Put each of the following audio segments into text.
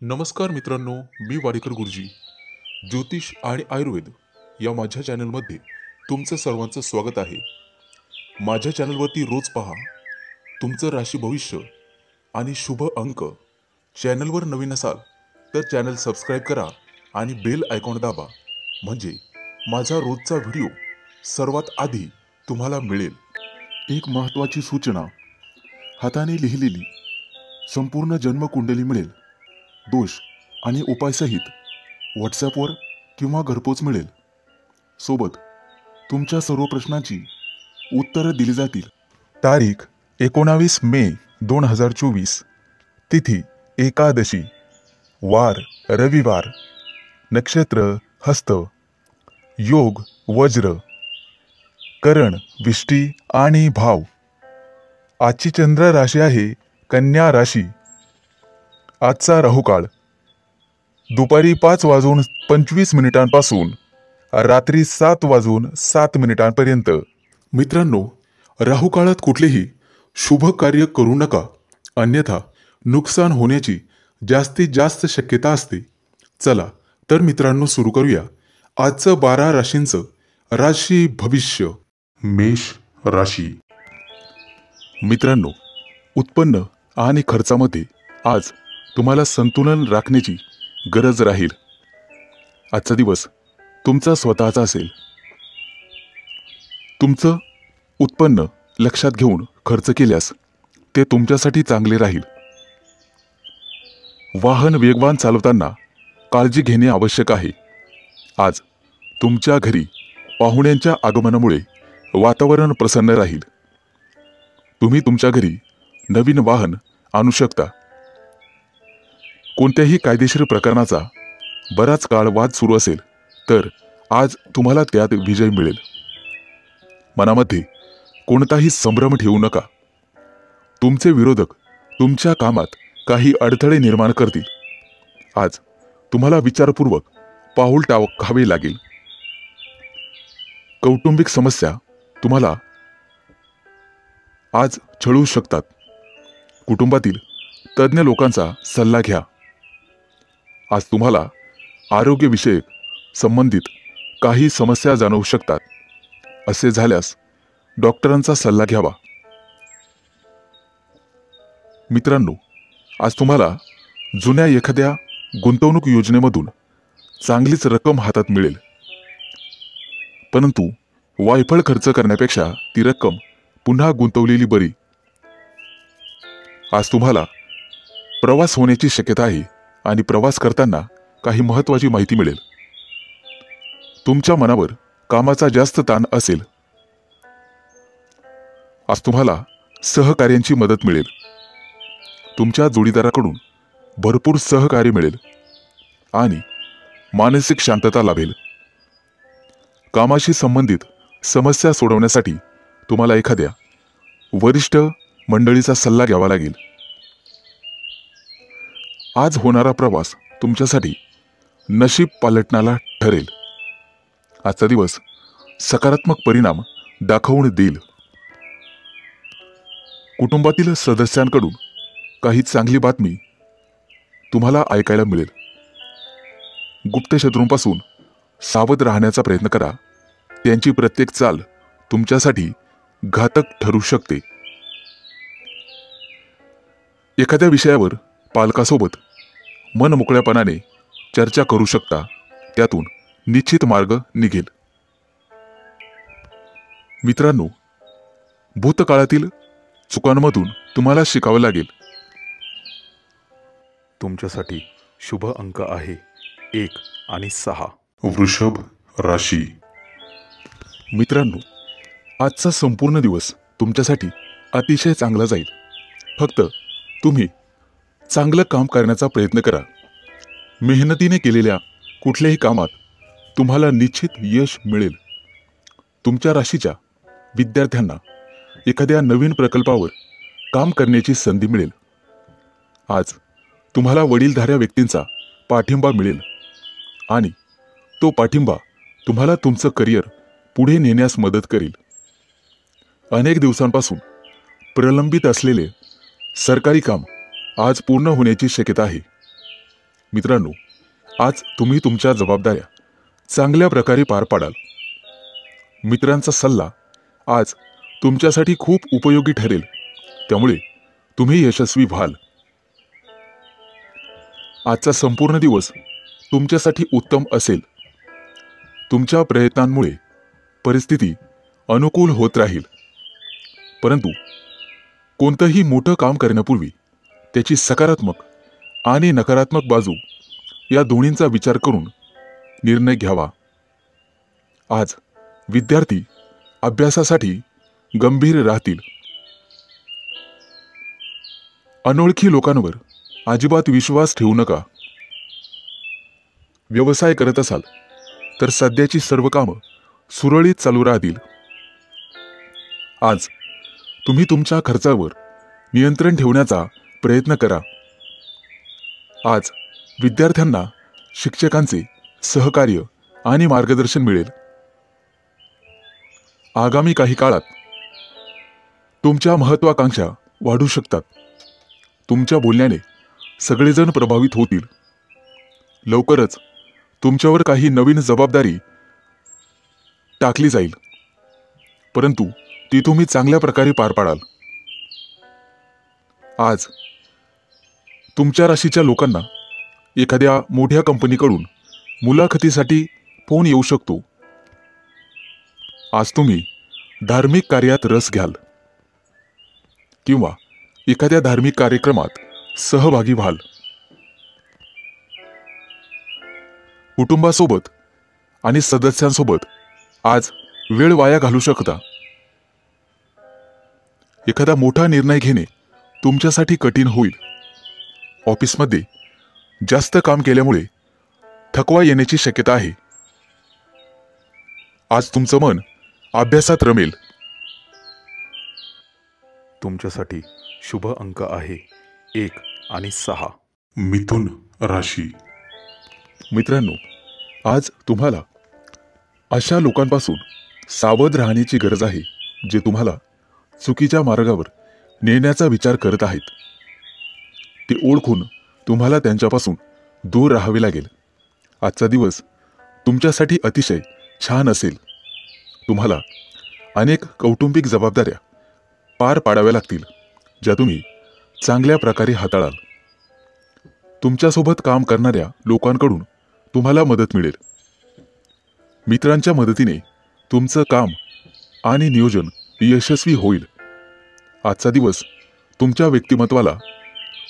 नमस्कार मित्रांनो, मी वाडेकर गुरुजी. ज्योतिष आणि आयुर्वेद या माझ्या चॅनलमध्ये तुमचं सर्वांचं स्वागत आहे. माझ्या चॅनलवरती रोज पहा तुमचं राशी भविष्य आणि शुभ अंक. चॅनलवर नवीन असाल तर चॅनल सबस्क्राईब करा आणि बेल आयकॉन दाबा, म्हणजे माझा रोजचा व्हिडिओ सर्वात आधी तुम्हाला मिळेल. एक महत्त्वाची सूचना: हाताने लिहिलेली संपूर्ण जन्मकुंडली मिळेल. दोष आणि उपायसहित व्हॉट्सॲपवर किंवा घरपोच मिळेल. सोबत तुमच्या सर्व प्रश्नांची उत्तरं दिली जातील. तारीख 19 मे 2024. तिथी एकादशी. वार रविवार. नक्षत्र हस्त. योग वज्र. करण विष्टी आणि भाव. आजची चंद्र राशी आहे कन्या राशी. आजचा राहुकाळ दुपारी 5:25 रात्री 7:07 मित्रांनो, राहुकाळात कुठलेही शुभ कार्य करू नका, अन्यथा नुकसान होण्याची जास्तीत जास्त शक्यता असते. चला तर मित्रांनो, सुरू करूया आजचं 12 राशींचं राशी भविष्य. मेष राशी. मित्रांनो, उत्पन्न आणि खर्चामध्ये आज तुम्हाला संतुलन राखण्याची गरज राहील. आजचा दिवस तुमचा स्वतःचा असेल. तुमचं उत्पन्न लक्षात घेऊन खर्च केल्यास ते तुमच्यासाठी चांगले राहील. वाहन वेगवान चालवताना काळजी घेणे आवश्यक आहे. आज तुमच्या घरी पाहुण्यांच्या आगमनामुळे वातावरण प्रसन्न राहील. तुम्ही तुमच्या घरी नवीन वाहन आणू शकता. कोणत्याही कायदेशीर प्रकरणाचा बराच काळ वाद सुरू असेल तर आज तुम्हाला त्यात विजय मिळेल. मनामध्ये कोणताही संभ्रम ठेवू नका. तुमचे विरोधक तुमच्या कामात काही अडथळे निर्माण करतील. आज तुम्हाला विचारपूर्वक पाऊल टाकावे लागेल. कौटुंबिक समस्या तुम्हाला आज छळू शकतात. कुटुंबातील तज्ज्ञ लोकांचा सल्ला घ्या. आज तुम्हाला आरोग्यविषयक संबंधित काही समस्या जाणवू शकतात. असे झाल्यास डॉक्टरांचा सल्ला घ्यावा. मित्रांनो, आज तुम्हाला जुन्या एखाद्या गुंतवणूक योजनेमधून चांगलीच रक्कम हातात मिळेल. परंतु वायफळ खर्च करण्यापेक्षा ती रक्कम पुन्हा गुंतवलेली बरी. आज तुम्हाला प्रवास होण्याची शक्यता आहे आणि प्रवास करताना काही महत्त्वाची माहिती मिळेल. तुमच्या मनावर कामाचा जास्त ताण असेल. आज तुम्हाला सहकार्यांची मदत मिळेल. तुमच्या जोडीदाराकडून भरपूर सहकार्य मिळेल आणि मानसिक शांतता लाभेल. कामाशी संबंधित समस्या सोडवण्यासाठी तुम्हाला एखाद्या वरिष्ठ मंडळीचा सल्ला घ्यावा लागेल. आज होणारा प्रवास तुमच्यासाठी नशीब पालटणारा ठरेल. आजचा दिवस सकारात्मक परिणाम दाखवून देईल. कुटुंबातील सदस्यांकडून काही चांगली बातमी तुम्हाला ऐकायला मिळेल. गुप्त शत्रूंपासून सावध राहण्याचा प्रयत्न करा. त्यांची प्रत्येक चाल तुमच्यासाठी घातक ठरू शकते. एखाद्या विषयावर पालकासोबत मनमोकळ्यापणाने चर्चा करू शकता. त्यातून निश्चित मार्ग निघेल. मित्रांनो, भूतकाळातील चुकांमधून तुम्हाला शिकावं लागेल. तुमच्यासाठी शुभ अंक आहे 1 आणि 6. वृषभ राशी. मित्रांनो, आजचा संपूर्ण दिवस तुमच्यासाठी अतिशय चांगला जाईल. फक्त तुम्ही चांगलं काम करण्याचा प्रयत्न करा. मेहनतीने केलेल्या कुठल्याही कामात तुम्हाला निश्चित यश मिळेल. तुमच्या राशीच्या विद्यार्थ्यांना एखाद्या नवीन प्रकल्पावर काम करण्याची संधी मिळेल. आज तुम्हाला वडीलधाऱ्या व्यक्तींचा पाठिंबा मिळेल आणि तो पाठिंबा तुम्हाला तुमचं करिअर पुढे नेण्यास मदत करेल. अनेक दिवसांपासून प्रलंबित असलेले सरकारी काम आज पूर्ण होण्याची शक्यता आहे. मित्रांनो, आज तुम्ही तुमच्या जबाबदाऱ्या चांगल्या प्रकारे पार पाडाल. मित्रांचा सल्ला आज तुमच्यासाठी खूप उपयोगी ठरेल, त्यामुळे तुम्ही यशस्वी व्हाल. आजचा संपूर्ण दिवस तुमच्यासाठी उत्तम असेल. तुमच्या प्रयत्नांमुळे परिस्थिती अनुकूल होत राहील. परंतु कोणतंही मोठं काम करण्यापूर्वी त्याची सकारात्मक आणि नकारात्मक बाजू या दोन्हींचा विचार करून निर्णय घ्यावा. आज विद्यार्थी अभ्यासासाठी गंभीर राहतील. अनोळखी लोकांवर अजिबात विश्वास ठेवू नका. व्यवसाय करत असाल तर सध्याची सर्व कामं सुरळीत चालू राहतील. आज तुम्ही तुमच्या खर्चावर नियंत्रण ठेवण्याचा प्रयत्न करा. आज विद्यार्थ्यांना शिक्षकांचे सहकार्य आणि मार्गदर्शन मिळेल. आगामी काही काळात तुमच्या महत्त्वाकांक्षा वाढू शकतात. तुमच्या बोलण्याने सगळेजण प्रभावित होतील. लवकरच तुमच्यावर काही नवीन जबाबदारी टाकली जाईल, परंतु ती तुम्ही चांगल्या प्रकारे पार पाडाल. आज तुमच्या राशीच्या लोकांना एखाद्या मोठ्या कंपनीकडून मुलाखतीसाठी फोन येऊ शकतो. आज तुम्ही धार्मिक कार्यात रस घ्याल किंवा एखाद्या धार्मिक कार्यक्रमात सहभागी व्हाल. कुटुंबासोबत आणि सदस्यांसोबत आज वेळ वाया घालू शकता. एखादा मोठा निर्णय घेणे तुमच्यासाठी कठीण होईल. ऑफिसमध्ये जास्त काम केल्यामुळे थकवा येण्याची शक्यता आहे. आज तुमचं मन अभ्यासात रमेल. तुमच्यासाठी शुभ अंक आहे 1 आणि 6. मिथुन राशी. मित्रांनो, आज तुम्हाला अशा लोकांपासून सावध राहण्याची गरज आहे जे तुम्हाला चुकीच्या मार्गावर नेण्याचा विचार करत आहेत. ते ओळखून तुम्हाला त्यांच्यापासून दूर राहावे लागेल. आजचा दिवस तुमच्यासाठी अतिशय छान असेल. तुम्हाला अनेक कौटुंबिक जबाबदाऱ्या पार पाडाव्या लागतील, ज्या तुम्ही चांगल्या प्रकारे हाताळाल. तुमच्यासोबत काम करणाऱ्या लोकांकडून तुम्हाला मदत मिळेल. मित्रांच्या मदतीने तुमचं काम आणि नियोजन यशस्वी होईल. आजचा दिवस तुमच्या व्यक्तिमत्वाला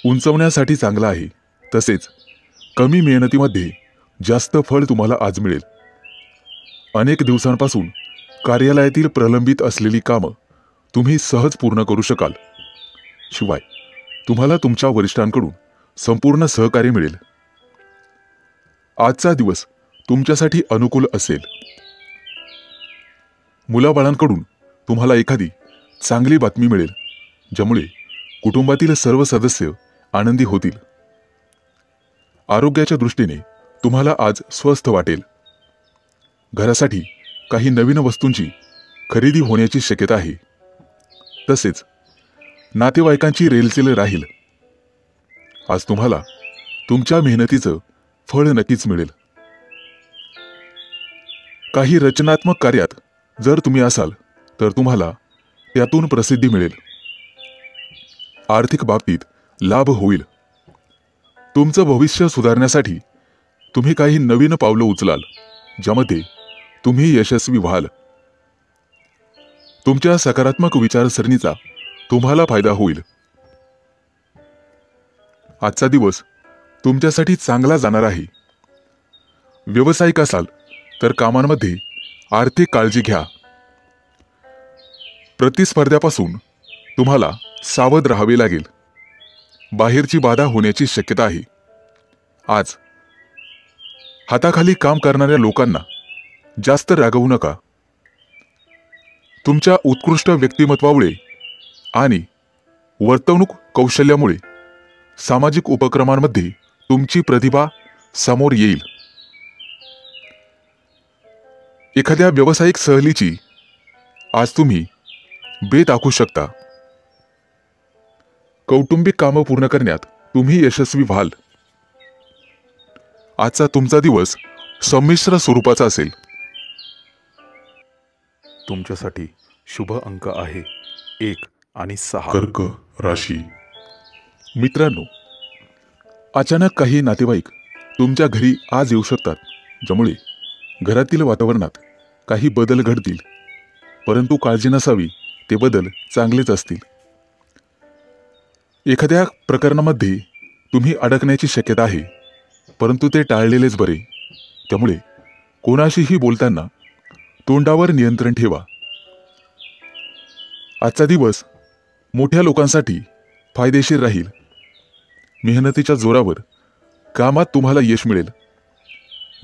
उंचवण्यासाठी चांगला आहे. तसेच कमी मेहनतीमध्ये जास्त फळ तुम्हाला आज मिळेल. अनेक दिवसांपासून कार्यालयातील प्रलंबित असलेली कामं तुम्ही सहज पूर्ण करू शकाल. शिवाय तुम्हाला तुमच्या वरिष्ठांकडून संपूर्ण सहकार्य मिळेल. आजचा दिवस तुमच्यासाठी अनुकूल असेल. मुलाबाळांकडून तुम्हाला एखादी चांगली बातमी मिळेल, ज्यामुळे कुटुंबातील सर्व सदस्य आनंदी होतील. आरोग्याच्या दृष्टीने तुम्हाला आज स्वस्थ वाटेल. घरासाठी काही नवीन वस्तूंची खरेदी होण्याची शक्यता आहे. तसेच नातेवाईकांची रेलचेल राहील. आज तुम्हाला तुमच्या मेहनतीचं फळ नक्कीच मिळेल. काही रचनात्मक कार्यात जर तुम्ही असाल तर तुम्हाला त्यातून प्रसिद्धी मिळेल. आर्थिक बाबतीत लाभ होईल. तुमचं भविष्य सुधारण्यासाठी तुम्ही काही नवीन पावलं उचलाल, ज्यामध्ये तुम्ही यशस्वी व्हाल. तुमच्या सकारात्मक विचारसरणीचा तुम्हाला फायदा होईल. आजचा दिवस तुमच्यासाठी चांगला जाणार आहे. व्यावसायिक असाल तर कामांमध्ये आर्थिक काळजी घ्या. प्रतिस्पर्ध्यापासून तुम्हाला सावध राहावे लागेल. बाहेरची बाधा होण्याची शक्यता आहे. आज हाताखाली काम करणाऱ्या लोकांना जास्त रागवू नका. तुमच्या उत्कृष्ट व्यक्तिमत्वामुळे आणि वर्तवणूक कौशल्यामुळे सामाजिक उपक्रमांमध्ये तुमची प्रतिभा समोर येईल. एखाद्या व्यावसायिक सहलीची आज तुम्ही बेत आखू शकता. कौटुंबिक कामं पूर्ण करण्यात तुम्ही यशस्वी व्हाल. आजचा तुमचा दिवस संमिश्र स्वरूपाचा असेल. तुमच्यासाठी शुभ अंक आहे 1 आणि 6. कर्क राशी. मित्रांनो, अचानक काही नातेवाईक तुमच्या घरी आज येऊ शकतात, ज्यामुळे घरातील वातावरणात काही बदल घडतील. परंतु काळजी नसावी, ते बदल चांगलेच असतील. एखाद्या प्रकरणामध्ये तुम्ही अडकण्याची शक्यता आहे, परंतु ते टाळलेलेच बरे. त्यामुळे कोणाशीही बोलताना तोंडावर नियंत्रण ठेवा. आजचा दिवस मोठ्या लोकांसाठी फायदेशीर राहील. मेहनतीच्या जोरावर कामात तुम्हाला यश मिळेल.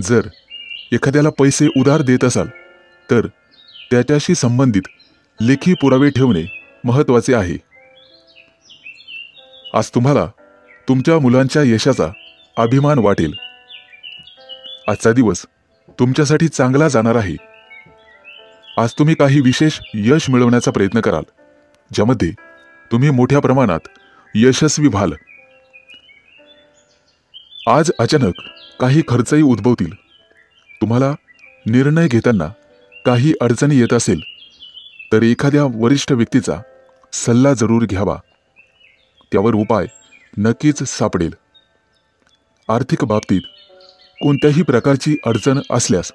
जर एखाद्याला पैसे उधार देत असाल तर त्याच्याशी संबंधित लेखी पुरावे ठेवणे महत्त्वाचे आहे. आज तुम्हाला तुमच्या मुलांच्या यशाचा अभिमान वाटेल. आजचा दिवस तुमच्यासाठी चांगला जाणार आहे. आज तुम्ही काही विशेष यश मिळवण्याचा प्रयत्न कराल, ज्यामध्ये तुम्ही मोठ्या प्रमाणात यशस्वी व्हाल. आज अचानक काही खर्चही उद्भवतील. तुम्हाला निर्णय घेताना काही अडचणी येत असेल तर एखाद्या वरिष्ठ व्यक्तीचा सल्ला जरूर घ्यावा. त्यावर उपाय नक्कीच सापडेल. आर्थिक बाबतीत कोणत्याही प्रकारची अडचण असल्यास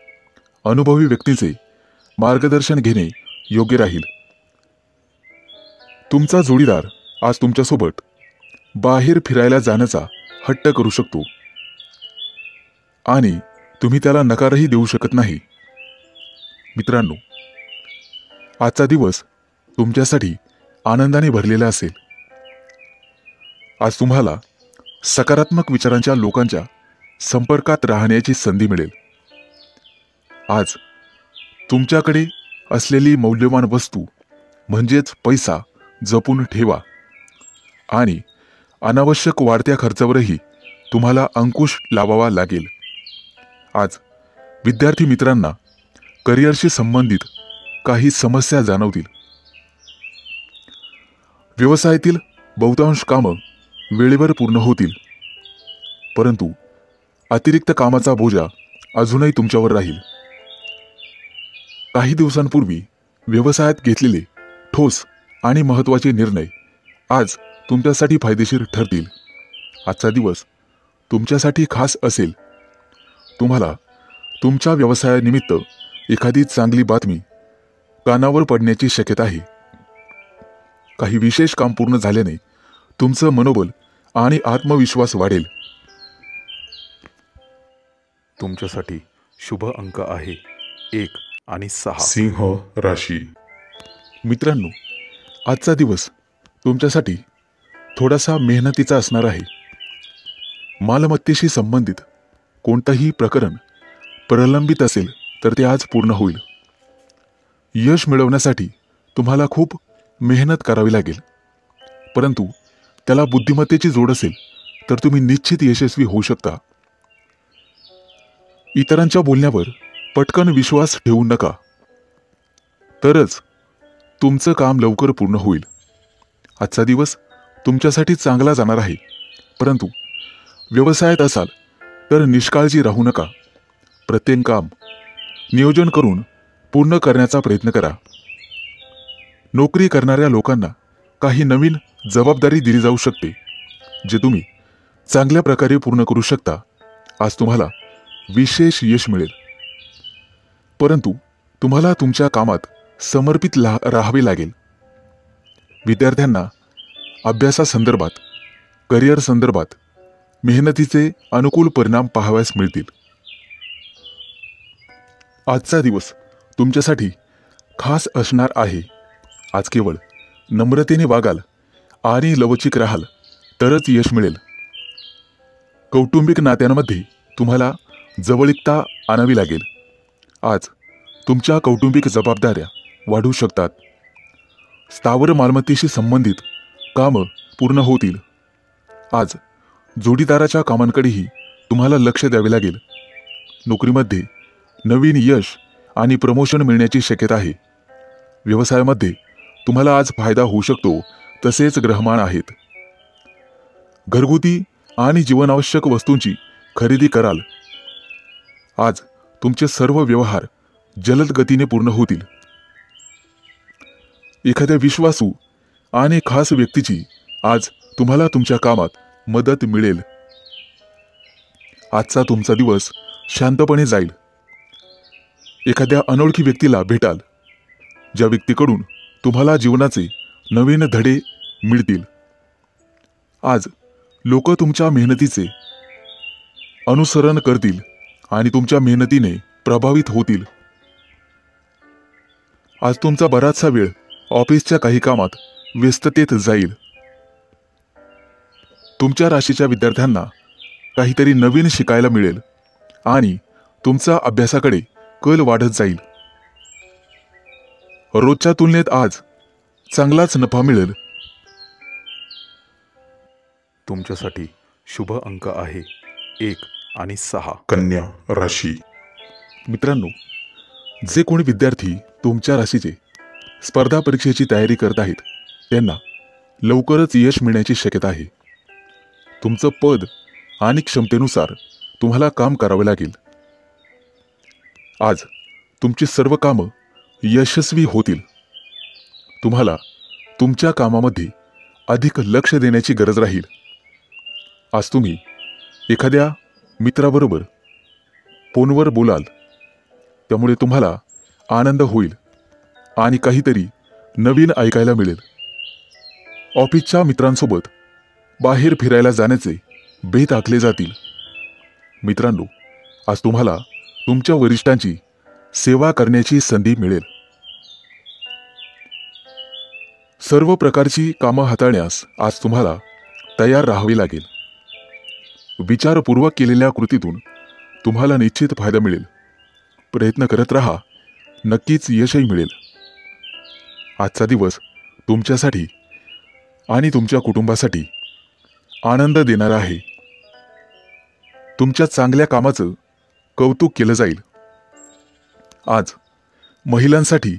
अनुभवी व्यक्तीचे मार्गदर्शन घेणे योग्य राहील. तुमचा जोडीदार आज तुमच्यासोबत बाहेर फिरायला जाण्याचा हट्ट करू शकतो आणि तुम्ही त्याला नकारही देऊ शकत नाही. मित्रांनो, आजचा दिवस तुमच्यासाठी आनंदाने भरलेला असेल. आज तुम्हाला सकारात्मक विचारांच्या लोकांच्या संपर्कात राहण्याची संधी मिळेल. आज तुमच्याकडे असलेली मौल्यवान वस्तू म्हणजेच पैसा जपून ठेवा आणि अनावश्यक वाढत्या खर्चावरही तुम्हाला अंकुश लावावा लागेल. आज विद्यार्थी मित्रांना करिअरशी संबंधित काही समस्या जाणवतील. व्यवसायातील बहुतांश कामं वेळेवर पूर्ण होतील, परंतु अतिरिक्त कामाचा बोजा अजूनही तुमच्यावर राहील. काही दिवसांपूर्वी व्यवसायात घेतलेले ठोस आणि महत्त्वाचे निर्णय आज तुमच्यासाठी फायदेशीर ठरतील. आजचा दिवस तुमच्यासाठी खास असेल. तुम्हाला तुमच्या व्यवसायानिमित्त एखादी चांगली बातमी कानावर पडण्याची शक्यता आहे. काही विशेष काम पूर्ण झाल्याने तुमचं मनोबल आणि आत्मविश्वास वाढेल. तुमच्यासाठी शुभ अंक आहे 1 आणि 6. सिंह राशी. मित्रांनो, आजचा दिवस तुमच्यासाठी थोडासा मेहनतीचा असणार आहे. मालमत्तेशी संबंधित कोणतंही प्रकरण प्रलंबित असेल तर ते आज पूर्ण होईल. यश मिळवण्यासाठी तुम्हाला खूप मेहनत करावी लागेल, परंतु त्याला बुद्धिमत्तेची जोड असेल तर तुम्ही निश्चित यशस्वी होऊ शकता. इतरांच्या बोलण्यावर पटकन विश्वास ठेवू नका, तरच तुमचं काम लवकर पूर्ण होईल. आजचा दिवस तुमच्यासाठी चांगला जाणार आहे, परंतु व्यवसायात असाल तर निष्काळजी राहू नका. प्रत्येक काम नियोजन करून पूर्ण करण्याचा प्रयत्न करा. नोकरी करणाऱ्या लोकांना काही नवीन जबाबदारी दिली जाऊ शकते, जे तुम्ही चांगल्या प्रकारे पूर्ण करू शकता. आज तुम्हाला विशेष यश मिळेल, परंतु तुम्हाला तुमच्या कामात समर्पित राहावे लागेल. विद्यार्थ्यांना अभ्यासासंदर्भात, करिअर संदर्भात मेहनतीचे अनुकूल परिणाम पाहावयास मिळतील. आजचा दिवस तुमच्यासाठी खास असणार आहे. आज केवळ नम्रतेने वागाल आणि लवचिक राहाल तरच यश मिळेल. कौटुंबिक नात्यांमध्ये तुम्हाला जवळीकता आणावी लागेल. आज तुमच्या कौटुंबिक जबाबदाऱ्या वाढू शकतात. स्थावर मालमत्तेशी संबंधित कामं पूर्ण होतील. आज जोडीदाराच्या कामांकडेही तुम्हाला लक्ष द्यावे लागेल. नोकरीमध्ये नवीन यश आणि प्रमोशन मिळण्याची शक्यता आहे. व्यवसायामध्ये तुम्हाला आज फायदा होऊ शकतो. तसेच ग्रहमान आहेत. घरगुती आणि जीवनावश्यक वस्तूंची खरेदी कराल आज तुमचे सर्व व्यवहार जलद गतीने पूर्ण होतील. एखाद्या विश्वासू आणि खास व्यक्तीची आज तुम्हाला तुमच्या कामात मदत मिळेल. आजचा तुमचा दिवस शांतपणे जाईल. एखाद्या अनोळखी व्यक्तीला भेटाल, ज्या व्यक्तीकडून तुम्हाला जीवनाचे नवीन धडे मिळतील. आज लोक तुमच्या मेहनतीचे अनुसरण करतील आणि तुमच्या मेहनतीने प्रभावित होतील. आज तुमचा बराचसा वेळ ऑफिसच्या काही कामात व्यस्ततेत जाईल. तुमच्या राशीच्या विद्यार्थ्यांना काहीतरी नवीन शिकायला मिळेल आणि तुमचा अभ्यासाकडे कल वाढत जाईल. रोजच्या तुलनेत आज चांगलाच नफा मिळेल. तुमच्यासाठी शुभ अंक आहे 1 आणि 6. कन्या राशी. मित्रांनो, जे कोणी विद्यार्थी तुमच्या राशीचे स्पर्धा परीक्षेची तयारी करत आहेत त्यांना लवकरच यश मिळण्याची शक्यता आहे. तुमचं पद आणि क्षमतेनुसार तुम्हाला काम करावे लागेल. आज तुमची सर्व कामं यशस्वी होतील. तुम्हाला तुमच्या कामामध्ये अधिक लक्ष देण्याची गरज राहील. आज तुम्ही एखाद्या मित्राबरोबर फोनवर बोलाल, त्यामुळे तुम्हाला आनंद होईल आणि काहीतरी नवीन ऐकायला मिळेल. ऑफिसच्या मित्रांसोबत बाहेर फिरायला जाण्याचे बेत आखले जातील. मित्रांनो, आज तुम्हाला तुमच्या वरिष्ठांची सेवा करण्याची संधी मिळेल. सर्व प्रकारची कामं हाताळण्यास आज तुम्हाला तयार राहावे लागेल. विचारपूर्वक केलेल्या कृतीतून तुम्हाला निश्चित फायदा मिळेल. प्रयत्न करत राहा, नक्कीच यशही मिळेल. आजचा दिवस तुमच्यासाठी आणि तुमच्या कुटुंबासाठी आनंद देणारा आहे. तुमच्या चांगल्या कामाचं कौतुक केलं जाईल. आज महिलांसाठी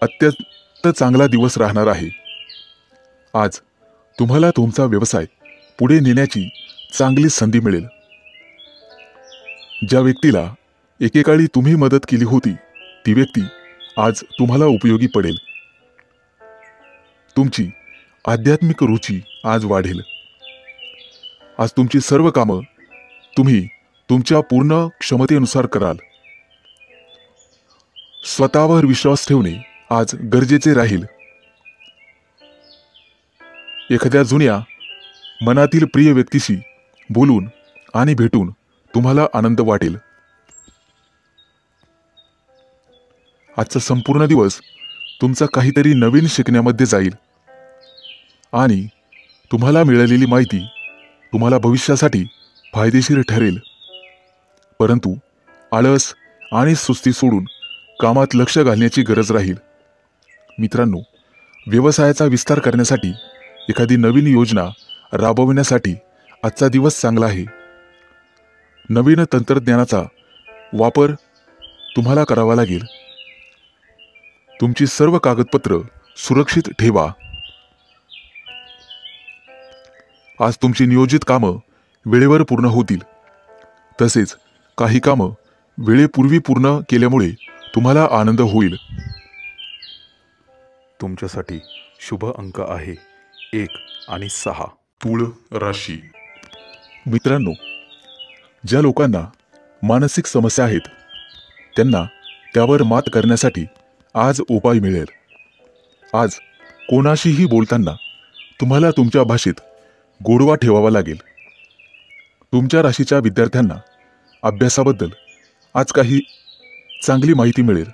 अत्यंत चांगला दिवस राहणार आहे. आज तुम्हाला तुमचा व्यवसाय पुढे नेण्याची चांगली संधी मिळेल. ज्या व्यक्तीला एकेकाळी तुम्ही मदत केली होती ती व्यक्ती आज तुम्हाला उपयोगी पडेल. तुमची आध्यात्मिक रुची आज वाढेल. आज तुमची सर्व कामं तुम्ही तुमच्या पूर्ण क्षमतेनुसार कराल. स्वतःवर विश्वास ठेवणे आज गरजेचे राहील. एखाद्या जुन्या मनातील प्रिय व्यक्तीशी बोलून आणि भेटून तुम्हाला आनंद वाटेल. आजचा संपूर्ण दिवस तुमचा काहीतरी नवीन शिकण्यामध्ये जाईल आणि तुम्हाला मिळालेली माहिती तुम्हाला भविष्यासाठी फायदेशीर ठरेल. परंतु आळस आणि सुस्ती सोडून कामात लक्ष घालण्याची गरज राहील. मित्रांनो, व्यवसायाचा विस्तार करण्यासाठी एखादी नवीन योजना राबविण्यासाठी आजचा दिवस चांगला आहे. नवीन तंत्रज्ञानाचा वापर तुम्हाला करावा लागेल. तुमची सर्व कागदपत्र सुरक्षित ठेवा. आज तुमची नियोजित कामं वेळेवर पूर्ण होतील. तसेच काही कामं वेळेपूर्वी पूर्ण केल्यामुळे तुम्हाला आनंद होईल. तुमच्यासाठी शुभ अंक आहे 1 आणि 6. तुळ राशी. मित्रांनो, ज्या लोकांना मानसिक समस्या आहेत त्यांना त्यावर मात करण्यासाठी आज उपाय मिळेल. आज कोणाशीही बोलताना तुम्हाला तुमच्या भाषेत गोडवा ठेवावा लागेल. तुमच्या राशीच्या विद्यार्थ्यांना अभ्यासाबद्दल आज काही चांगली माहिती मिळेल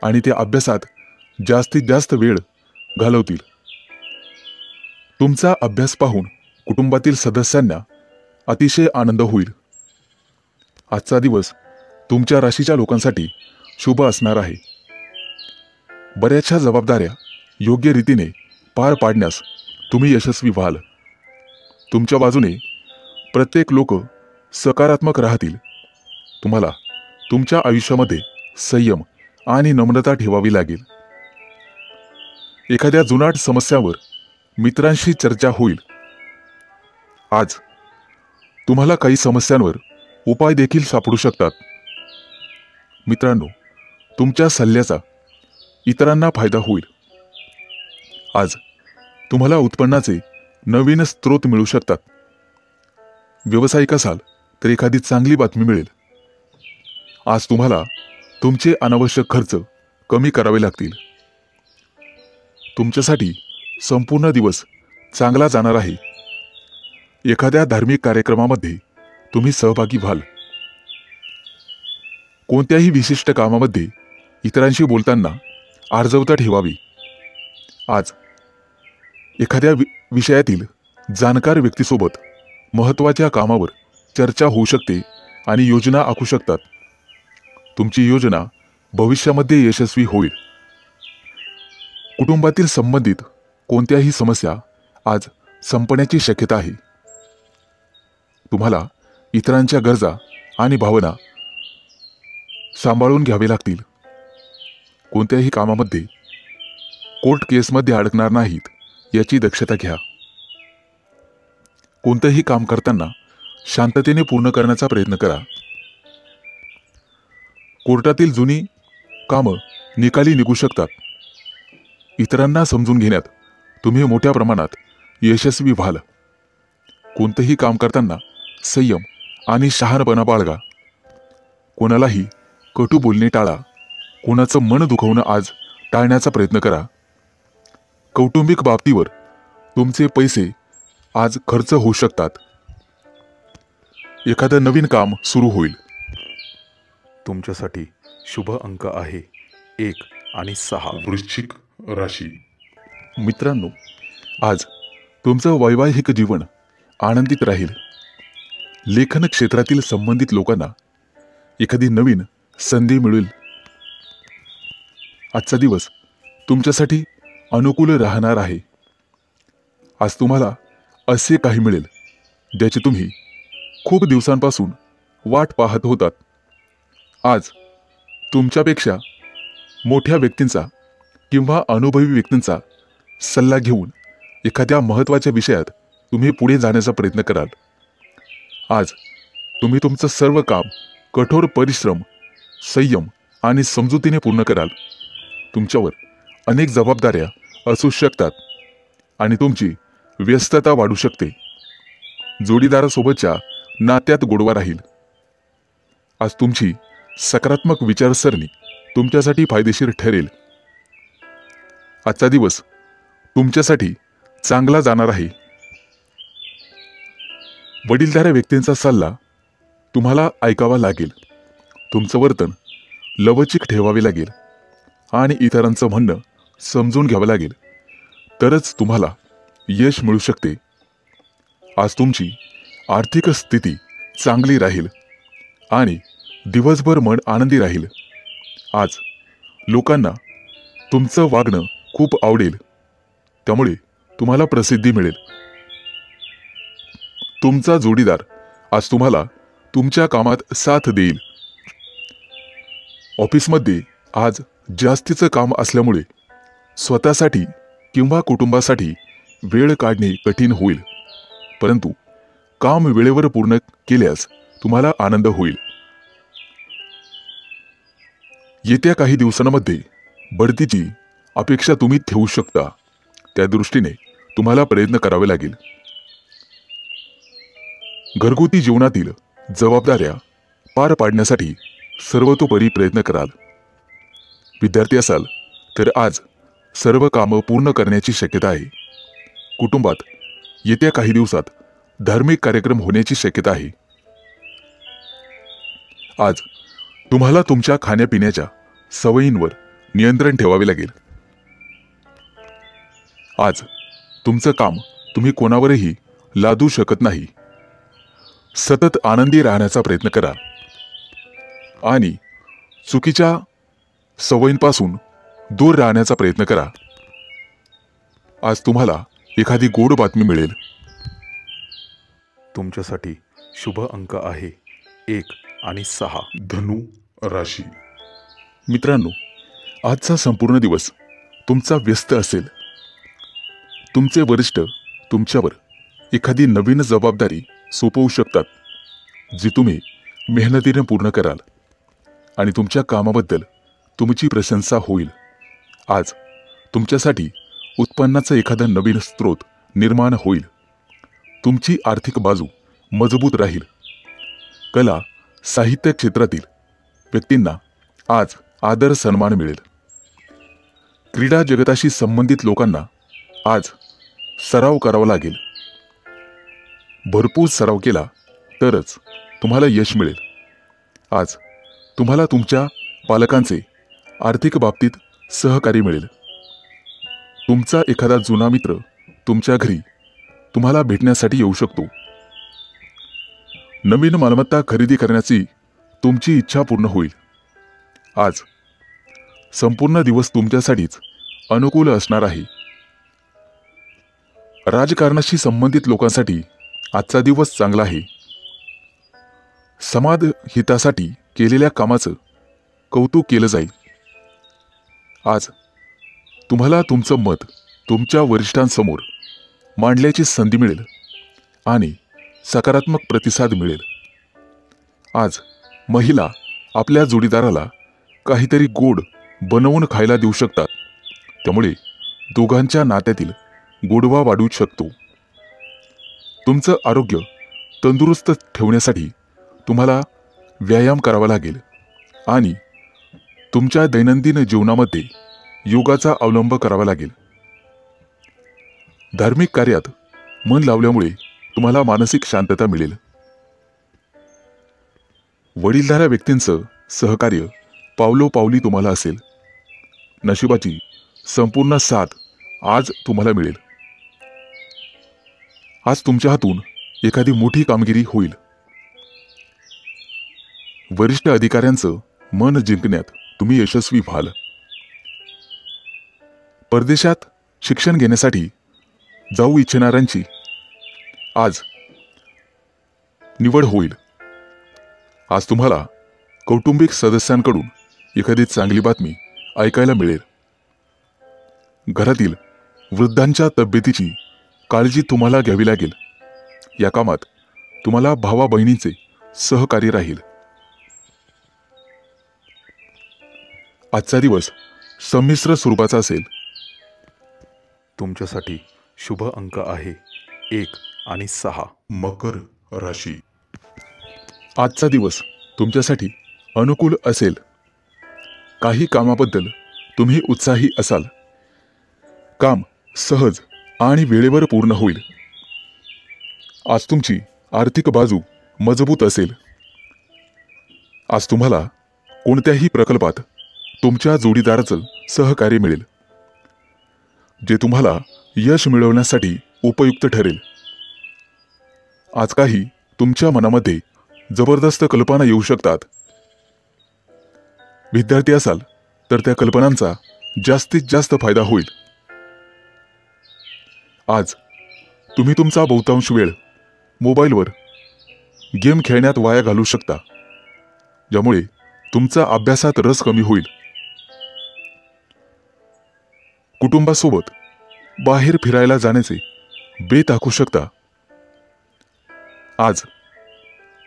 आणि ते अभ्यासात जास्तीत जास्त वेळ घालवतील. तुमचा अभ्यास पाहून कुटुंबातील सदस्यांना अतिशय आनंद होईल. आजचा दिवस तुमच्या राशीच्या लोकांसाठी शुभ असणार आहे. बऱ्याचशा जबाबदाऱ्या योग्य रीतीने पार पाडण्यास तुम्ही यशस्वी व्हाल. तुमच्या बाजूने प्रत्येक लोक सकारात्मक राहतील. तुम्हाला तुमच्या आयुष्यामध्ये संयम आणि नम्रता ठेवावी लागेल. एखाद्या जुनाट समस्यावर मित्रांशी चर्चा होईल. आज तुम्हाला काही समस्यांवर उपाय देखील सापडू शकतात. मित्रांनो, तुमच्या सल्ल्याचा इतरांना फायदा होईल. आज तुम्हाला उत्पन्नाचे नवीन स्रोत मिळू शकतात. व्यावसायिक असाल तर एखादी चांगली बातमी मिळेल. आज तुम्हाला तुमचे अनावश्यक खर्च कमी करावे लागतील. तुमच्यासाठी संपूर्ण दिवस चांगला जाणार आहे. एखाद्या धार्मिक कार्यक्रमामध्ये तुम्ही सहभागी व्हाल. कोणत्याही विशिष्ट कामामध्ये इतरांशी बोलताना आर्जवता ठेवावी. आज एखाद्या विषयातील जाणकार व्यक्तीसोबत महत्त्वाच्या कामावर चर्चा होऊ शकते आणि योजना आखू शकतात. तुमची योजना भविष्यामध्ये यशस्वी होईल. कुटुंबातील संबंधित कोणत्याही समस्या आज संपण्याची शक्यता आहे. तुम्हाला इतरांच्या गरजा आणि भावना सांभाळून घ्यावे लागतील. कोणत्याही कामामध्ये कोर्ट केसमध्ये अडकणार नाहीत याची दक्षता घ्या. कोणतेही काम करताना शांततेने पूर्ण करण्याचा प्रयत्न करा. कोर्टातील जुनी कामं निकाली निघू शकतात. इतरांना समजून घेण्यात तुम्ही मोठ्या प्रमाणात यशस्वी व्हाल. कोणतेही काम करताना संयम आणि शहाणपणा बाळगा. कोणालाही कटू बोलणे टाळा. कोणाचं मन दुखवणं आज टाळण्याचा प्रयत्न करा. कौटुंबिक बाबतीवर तुमचे पैसे आज खर्च होऊ शकतात. एखादं नवीन काम सुरू होईल. तुमच्यासाठी शुभ अंक आहे 1 आणि 6. वृश्चिक राशी. मित्रांनो, आज तुमचं वैवाहिक जीवन आनंदित राहील. लेखन क्षेत्रातील संबंधित लोकांना एखादी नवीन संधी मिळेल. आजचा दिवस तुमच्यासाठी अनुकूल राहणार आहे. आज तुम्हाला असे काही मिळेल ज्याची तुम्ही खूप दिवसांपासून वाट पाहत होतात. आज तुमच्यापेक्षा मोठ्या व्यक्तींचा किंवा अनुभवी व्यक्तींचा सल्ला घेऊन एखाद्या महत्त्वाच्या विषयात तुम्ही पुढे जाण्याचा प्रयत्न कराल. आज तुम्ही तुमचं सर्व काम कठोर परिश्रम, संयम आणि समजुतीने पूर्ण कराल. तुमच्यावर अनेक जबाबदाऱ्या असू शकतात आणि तुमची व्यस्तता वाढू शकते. जोडीदारासोबतच्या नात्यात गोडवा राहील. आज तुमची सकारात्मक विचारसरणी तुमच्यासाठी फायदेशीर ठरेल. आजचा दिवस तुमच्यासाठी चांगला जाणार आहे. वडीलधाऱ्या व्यक्तींचा सल्ला तुम्हाला ऐकावा लागेल. तुमचं वर्तन लवचिक ठेवावे लागेल आणि इतरांचं म्हणणं समजून घ्यावं लागेल, तरच तुम्हाला यश मिळू शकते. आज तुमची आर्थिक स्थिती चांगली राहील आणि दिवसभर मन आनंदी राहील. आज लोकांना तुमचं वागणं खूप आवडेल, त्यामुळे तुम्हाला प्रसिद्धी मिळेल. तुमचा जोडीदार आज तुम्हाला तुमच्या कामात साथ देईल. ऑफिसमध्ये आज जास्तीचं काम असल्यामुळे स्वतःसाठी किंवा कुटुंबासाठी वेळ काढणे कठीण होईल, परंतु काम वेळेवर पूर्ण केल्यास तुम्हाला आनंद होईल. येत्या काही दिवसांमध्ये बढतीची अपेक्षा तुम्ही ठेवू शकता. त्या दृष्टीने तुम्हाला प्रयत्न करावे लागेल. घरगुती जीवनातील जबाबदाऱ्या पार पाडण्यासाठी सर्वतोपरी प्रयत्न कराल. विद्यार्थी असाल तर आज सर्व कामं पूर्ण करण्याची शक्यता आहे. कुटुंबात येत्या काही दिवसात धार्मिक कार्यक्रम होण्याची शक्यता आहे. आज तुम्हाला तुमच्या खाण्यापिण्याच्या सवयींवर नियंत्रण ठेवावे लागेल. आज तुमचं काम तुम्ही कोणावरही लादू शकत नाही. सतत आनंदी राहण्याचा प्रयत्न करा आणि चुकीच्या सवयींपासून दूर राहण्याचा प्रयत्न करा. आज तुम्हाला एखादी गोड बातमी मिळेल. तुमच्यासाठी शुभ अंक आहे 1 आणि 6. धनु राशी. मित्रांनो, आजचा संपूर्ण दिवस तुमचा व्यस्त असेल. तुमचे वरिष्ठ तुमच्यावर एखादी नवीन जबाबदारी सोपवू शकतात, जी तुम्ही मेहनतीने पूर्ण कराल. आणि तुमच्या कामाबद्दल तुमची प्रशंसा होईल. आज तुमच्यासाठी उत्पन्नाचा एखादा नवीन स्रोत निर्माण होईल. तुमची आर्थिक बाजू मजबूत राहील. कला साहित्य क्षेत्रातील व्यक्तींना आज आदर सन्मान मिळेल. क्रीडा जगताशी संबंधित लोकांना आज सराव करावा लागेल. भरपूर सराव केला तरच तुम्हाला यश मिळेल. आज तुम्हाला तुमच्या पालकांचे आर्थिक बाबतीत सहकार्य मिळेल. तुमचा एखादा जुना मित्र तुमच्या घरी तुम्हाला भेटण्यासाठी येऊ शकतो. नवीन मालमत्ता खरेदी करण्याची तुमची इच्छा पूर्ण होईल. आज संपूर्ण दिवस तुमच्यासाठीच अनुकूल असणार आहे. राजकारणाशी संबंधित लोकांसाठी आजचा दिवस चांगला आहे. समाज हितासाठी केलेल्या कामाचं कौतुक केलं जाईल. आज तुम्हाला तुमचं मत तुमच्या वरिष्ठांसमोर मांडल्याची संधी मिळेल आणि सकारात्मक प्रतिसाद मिळेल. आज महिला आपल्या जोडीदाराला काहीतरी गोड बनवून खायला देऊ शकतात. त्यामुळे दोघांच्या नात्यातील गोडवा वाढू शकतो. तुमचं आरोग्य तंदुरुस्त ठेवण्यासाठी तुम्हाला व्यायाम करावा लागेल आणि तुमच्या दैनंदिन जीवनामध्ये योगाचा अवलंब करावा लागेल. धार्मिक कार्यात मन लावल्यामुळे तुम्हाला मानसिक शांतता मिळेल. वडीलधाऱ्या व्यक्तींचं सहकार्य पावलोपावली तुम्हाला असेल. नशिबाची संपूर्ण साथ आज तुम्हाला मिळेल. आज तुमच्या हातून एखादी मोठी कामगिरी होईल. वरिष्ठ अधिकाऱ्यांचं मन जिंकण्यात तुम्ही यशस्वी व्हाल. परदेशात शिक्षण घेण्यासाठी जाऊ इच्छिणाऱ्यांची आज निवड होईल. आज तुम्हाला कौटुंबिक सदस्यांकडून एखादी चांगली बातमी ऐकायला मिळेल. घरातील वृद्धांच्या तब्येतीची काळजी तुम्हाला घ्यावी लागेल. या कामात तुम्हाला भावा बहिणींचे सहकार्य राहील. आजचा दिवस संमिश्र स्वरूपाचा असेल. तुमच्यासाठी शुभ अंक आहे 1 आणि 6. मकर राशी. आजचा दिवस तुमच्यासाठी अनुकूल असेल. काही कामाबद्दल तुम्ही उत्साही असाल. काम सहज आणि वेळेवर पूर्ण होईल. आज तुमची आर्थिक बाजू मजबूत असेल. आज तुम्हाला कोणत्याही प्रकल्पात तुमच्या जोडीदाराचं सहकार्य मिळेल, जे तुम्हाला यश मिळवण्यासाठी उपयुक्त ठरेल. आज काही तुमच्या मनामध्ये जबरदस्त कल्पना येऊ शकतात. विद्यार्थी असाल तर त्या कल्पनांचा जास्तीत जास्त फायदा होईल. आज तुम्ही तुमचा बहुतांश वेळ मोबाईलवर गेम खेळण्यात वाया घालवू शकता, ज्यामुळे तुमचा अभ्यासात रस कमी होईल. कुटुंबासोबत बाहेर फिरायला जाण्याचे बेत आखू शकता. आज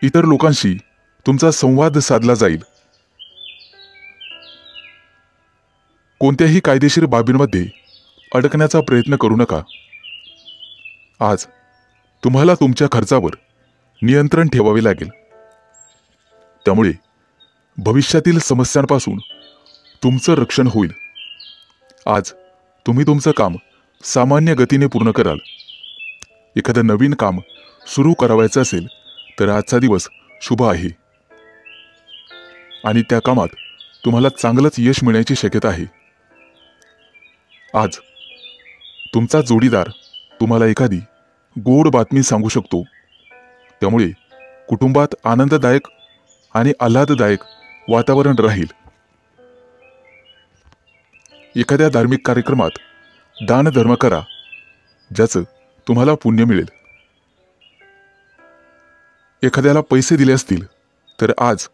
इतर लोकांशी तुमचा संवाद साधला जाईल. कोणत्याही कायदेशीर बाबींमध्ये अडकण्याचा प्रयत्न करू नका. आज तुम्हाला तुमच्या खर्चावर नियंत्रण ठेवावे लागेल. त्यामुळे भविष्यातील समस्यांपासून तुमचं रक्षण होईल. आज तुम्ही तुमचं काम सामान्य गतीने पूर्ण कराल. एखादं नवीन काम सुरू करावायचं असेल तर आजचा दिवस शुभ आहे आणि त्या कामात तुम्हाला चांगलंच यश मिळण्याची शक्यता आहे. आज तुमचा जोडीदार तुम्हाला एखादी गोड बातमी सांगू शकतो. त्यामुळे कुटुंबात आनंददायक आणि आल्हाददायक वातावरण राहील. एखाद्या धार्मिक कार्यक्रमात दानधर्म करा, ज्याचं तुम्हाला पुण्य मिळेल. एखाद्याला पैसे दिले असतील तर आज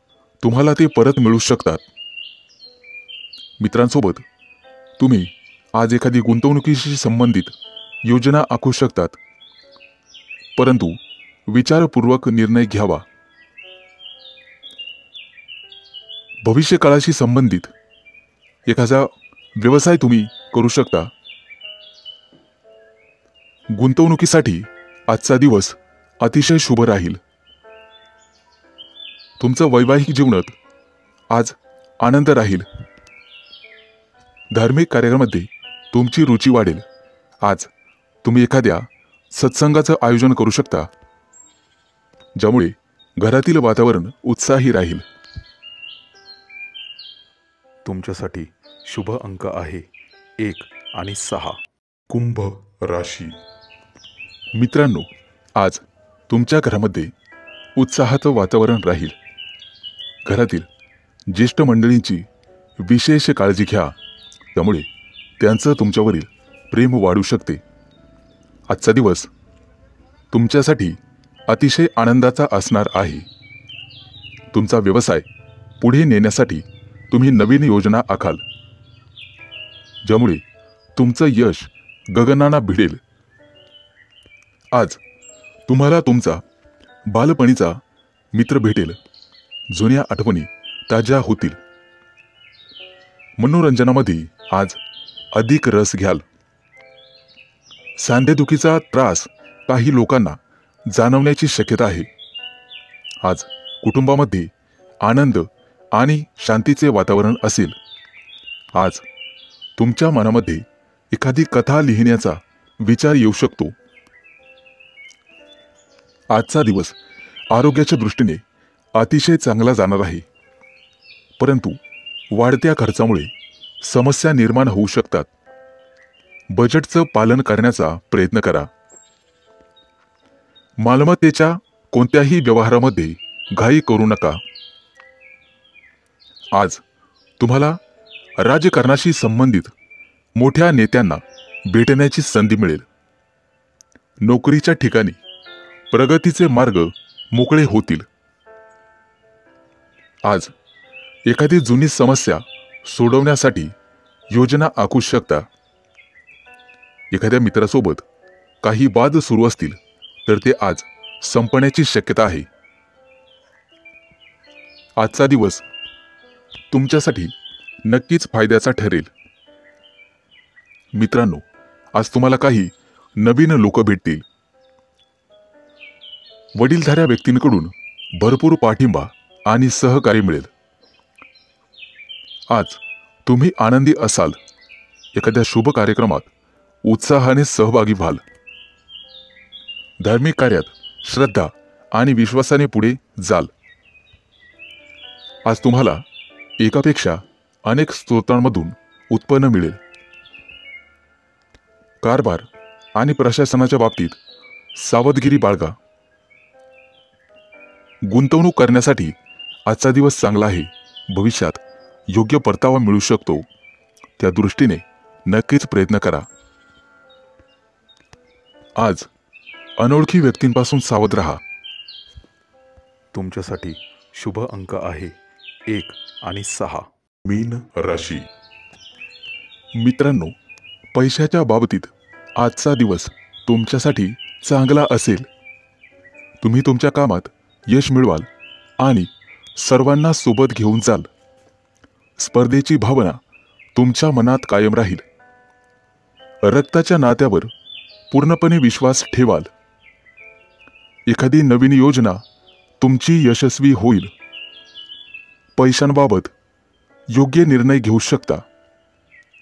तुम्हाला ते परत मिळू शकतात. मित्रांसोबत तुम्ही आज एखादी गुंतवणुकीशी संबंधित योजना आखू शकतात, परंतु विचारपूर्वक निर्णय घ्यावा. भविष्यकाळाशी संबंधित एखादा व्यवसाय तुम्ही करू शकता. गुंतवणुकीसाठी आजचा दिवस अतिशय शुभ राहील. तुमचं वैवाहिक जीवनात आज आनंद राहील. धार्मिक कार्यामध्ये तुमची रुची वाढेल. आज तुम्ही एखाद्या सत्संगाचं आयोजन करू शकता, ज्यामुळे घरातील वातावरण उत्साही राहील. तुमच्यासाठी शुभ अंक आहे 1 आणि 6. कुंभ राशी. मित्रांनो, आज तुमच्या घरामध्ये उत्साहाचं वातावरण राहील. घरातील ज्येष्ठ मंडळींची विशेष काळजी घ्या, त्यामुळे त्यांचं तुमच्यावरील प्रेम वाढू शकते. आजचा दिवस तुमच्यासाठी अतिशय आनंदाचा असणार आहे. तुमचा व्यवसाय पुढे नेण्यासाठी तुम्ही नवीन योजना आखाल, ज्यामुळे तुमचं यश गगनाला भिडेल. आज तुम्हाला तुमचा बालपणीचा मित्र भेटेल. जुन्या आठवणी ताज्या होतील. मनोरंजनामध्ये आज अधिक रस घ्याल. सांधेदुखीचा त्रास काही लोकांना जाणवण्याची शक्यता आहे. आज कुटुंबामध्ये आनंद आणि शांतीचे वातावरण असेल. आज तुमच्या मनामध्ये एखादी कथा लिहिण्याचा विचार येऊ शकतो. आजचा दिवस आरोग्याच्या दृष्टीने अतिशय चांगला जाणार आहे, परंतु वाढत्या खर्चामुळे समस्या निर्माण होऊ शकतात. बजेटचं पालन करण्याचा प्रयत्न करा. मालमत्तेच्या कोणत्याही व्यवहारामध्ये घाई करू नका. आज तुम्हाला राजकारणाशी संबंधित मोठ्या नेत्यांना भेटण्याची संधी मिळेल. नोकरीच्या ठिकाणी प्रगतीचे मार्ग मोकळे होतील. आज एखादी जुनी समस्या सोडवण्यासाठी योजना आखू शकता. एखाद्या मित्रासोबत काही वाद सुरू असतील तर ते आज संपण्याची शक्यता आहे. आजचा दिवस तुमच्यासाठी नक्कीच फायद्याचा ठरेल. मित्रांनो, आज तुम्हाला काही नवीन लोक भेटतील. वडीलधाऱ्या व्यक्तींकडून भरपूर पाठिंबा आणि सहकार्य मिळेल. आज तुम्ही आनंदी असाल. एखाद्या शुभ कार्यक्रमात उत्साहाने सहभागी व्हाल. धार्मिक कार्यात श्रद्धा आणि विश्वासाने पुढे जाल. आज तुम्हाला एकापेक्षा अनेक स्रोतांमधून उत्पन्न मिळेल. कारभार आणि प्रशासनाच्या बाबतीत सावधगिरी बाळगा. गुंतवणूक करण्यासाठी आजचा दिवस चांगला आहे. भविष्यात योग्य परतावा मिळू शकतो, त्या दृष्टीने नक्कीच प्रयत्न करा. आज अनोळखी व्यक्तींपासून सावध राहा. तुमच्यासाठी शुभ अंक आहे 1 आणि 6. मीन राशी. मित्रांनो, पैशाच्या बाबतीत आजचा दिवस तुमच्यासाठी चांगला असेल. तुम्ही तुमच्या कामात यश मिळवाल आणि सर्वांना सोबत घेऊन जाल. स्पर्धेची भावना तुमच्या मनात कायम राहील. रक्ताच्या नात्यावर पूर्णपणे विश्वास ठेवाल. एखादी नवीन योजना तुमची यशस्वी होईल. पैशांबाबत योग्य निर्णय घेऊ शकता.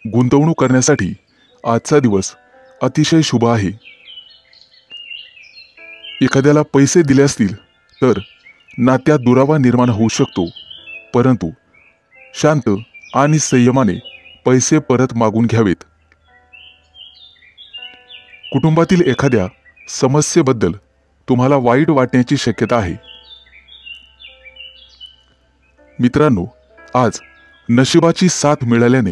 गुंतवणूक करण्यासाठी आजचा दिवस अतिशय शुभ आहे. एखाद्याला पैसे दिले असतील तर नात्यात दुरावा निर्माण होऊ शकतो, परंतु शांत आणि संयमाने पैसे परत मागून घ्यावेत. कुटुंबातील एखाद्या समस्येबद्दल तुम्हाला वाईट वाटण्याची शक्यता आहे. मित्रांनो, आज नशिबाची साथ मिळाल्याने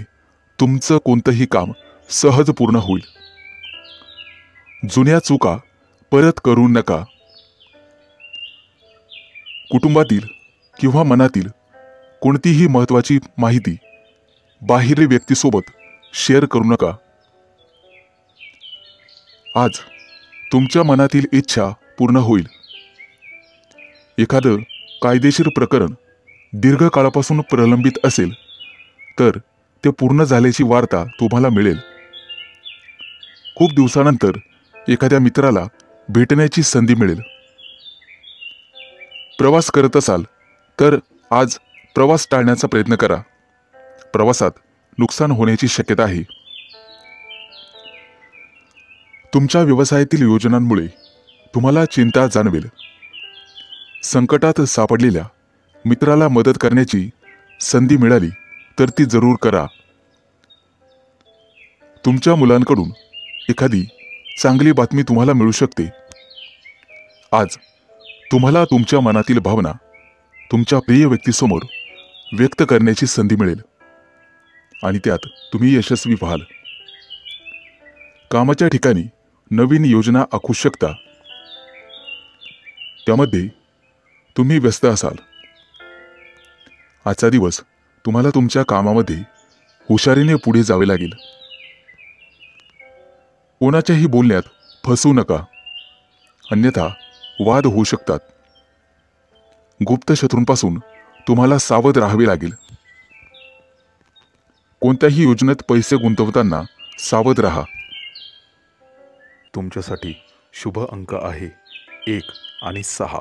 तुमचं कोणतंही काम सहज पूर्ण होईल. जुन्या चुका परत करू नका. कुटुंबातील किंवा मनातील कोणतीही महत्त्वाची माहिती बाहेरील व्यक्तीसोबत शेअर करू नका. आज तुमच्या मनातील इच्छा पूर्ण होईल. एखादं कायदेशीर प्रकरण दीर्घकाळापासून प्रलंबित असेल तर ते पूर्ण झाल्याची वार्ता तुम्हाला मिळेल. खूप दिवसानंतर एखाद्या मित्राला भेटण्याची संधी मिळेल. प्रवास करत असाल तर आज प्रवास टाळण्याचा प्रयत्न करा. प्रवासात नुकसान होण्याची शक्यता आहे. तुमच्या व्यवसायातील योजनांमुळे तुम्हाला चिंता जाणवेल. संकटात सापडलेल्या मित्राला मदत करण्याची संधी मिळाली तर ती जरूर करा. तुमच्या मुलांकडून एखादी चांगली बातमी तुम्हाला मिळू शकते. आज तुम्हाला तुमच्या मनातील भावना तुमच्या प्रिय व्यक्तीसमोर व्यक्त करण्याची संधी मिळेल आणि त्यात तुम्ही यशस्वी व्हाल. कामाच्या ठिकाणी नवीन योजना आखू शकता. त्यामध्ये तुम्ही व्यस्त असाल. आजचा दिवस तुम्हाला तुमच्या कामामध्ये हुशारीने पुढे जावे लागेल. कोणाच्याही बोलण्यात फसू नका, अन्यथा वाद होऊ शकतात. गुप्त शत्रूंपासून तुम्हाला सावध राहावे लागेल. कोणत्याही योजनेत पैसे गुंतवताना सावध राहा. तुमच्यासाठी शुभ अंक आहे 1 आणि 6.